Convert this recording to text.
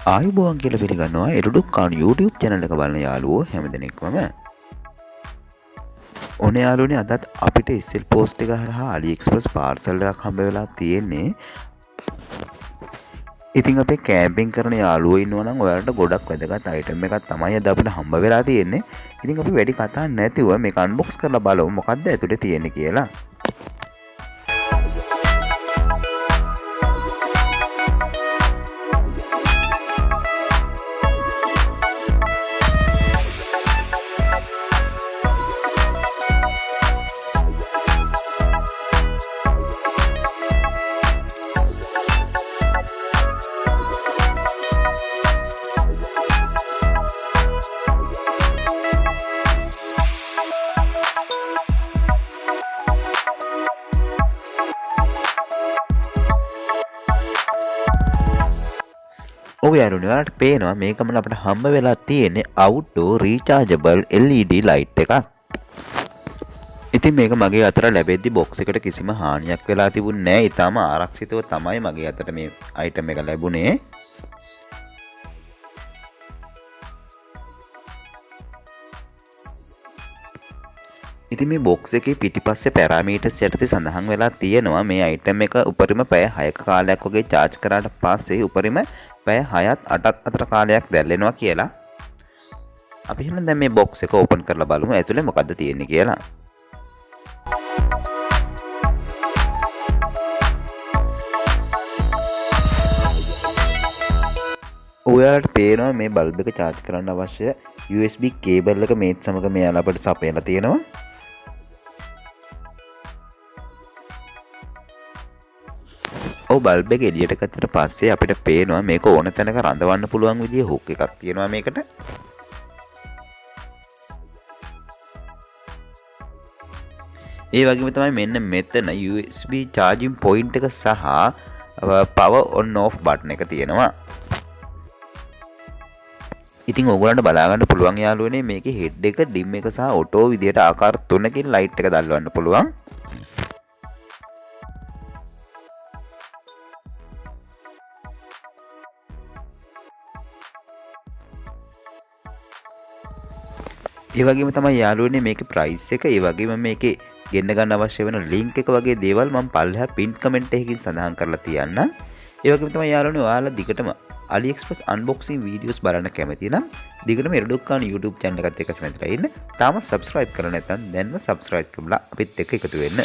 ආයුබෝවන් කියලා පිළිගන්නවා එරුඩුක්කාන YouTube channel එක බලන යාළුවෝ හැමදෙනෙක්වම. ඕනේ යාළුවනේ අදත් අපිට ඉස්සෙල් post එක හරහා Aliexpress parcel එකක් හම්බ වෙලා තියෙන්නේ. ඉතින් අපේ කැම්පින් කරන යාළුවෝ ඉන්නවා නම් ඔයාලට ගොඩක් වැදගත් item එකක් තමයි අද අපිට හම්බ වෙලා තියෙන්නේ. ඉතින් අපි වැඩි කතා නැතිව මේක unbox කරලා බලමු මොකක්ද ඇතුලේ තියෙන්නේ කියලා. ඔව් යාළුවනේ ඔයාලට පේනවා මේකම අපිට හම්බ වෙලා තියෙන්නේ outdoor rechargeable LED light එකක්. ඉතින් මේක මගේ අතට ලැබෙද්දි box එකට කිසිම හානියක් වෙලා තිබුණේ නැහැ. ඊටාම ආරක්ෂිතව තමයි මගේ අතට මේ item එක ලැබුණේ. ඉතින් මේ box එකේ පිටිපස්සේ පැරාමීටර්ස් යටතේ සඳහන් වෙලා තියෙනවා මේ item එක උපරිම පැය 6ක කාලයක් වගේ charge කරාට පස්සේ උපරිම පැය 6ත් 8ත් අතර කාලයක් දැල්ලෙනවා කියලා. අපි එහෙනම් දැන් මේ box එක open කරලා බලමු ඇතුලේ මොකද්ද තියෙන්නේ කියලා. ඔයාලට පේනවා මේ බල්බ් එක charge කරන්න අවශ්‍ය USB cable එක මේත් සමග මෙයාලා අපිට සපයලා තියෙනවා. ඔව් බල්බ් එක එළියට ගත්තට පස්සේ අපිට පේනවා මේක ඕන තැනක රඳවන්න පුළුවන් විදිහේ හුක් එකක් තියෙනවා මේකට. ඒ වගේම තමයි මෙන්න මෙතන USB charging point එක සහ power on off button එක තියෙනවා. ඉතින් ඕගොල්ලන්ට බලා ගන්න පුළුවන් යාළුවනේ මේකේ head එක dim එක සහ auto විදියට ආකාර 3කින් light එක දැල්වන්න පුළුවන්. ඒ වගේම තමයි යාළුවනේ මේකේ price එක, ඒ වගේම මේකේ ගෙන්න ගන්න අවශ්‍ය වෙන link එක වගේ දේවල් මම පල්ලෙහා pin comment එකකින් සඳහන් කරලා තියන්නම්. ඒ වගේම තමයි යාළුවනේ ඔයාලා දිගටම Aliexpress unboxing videos බලන්න කැමති නම් දිගටම එරුඩුක්කාන YouTube channel එකත් එක්ක සමතලා ඉන්න. තාම subscribe කරලා නැත්නම් දැන්ම subscribe කරලා අපිත් එක්ක එකතු වෙන්න.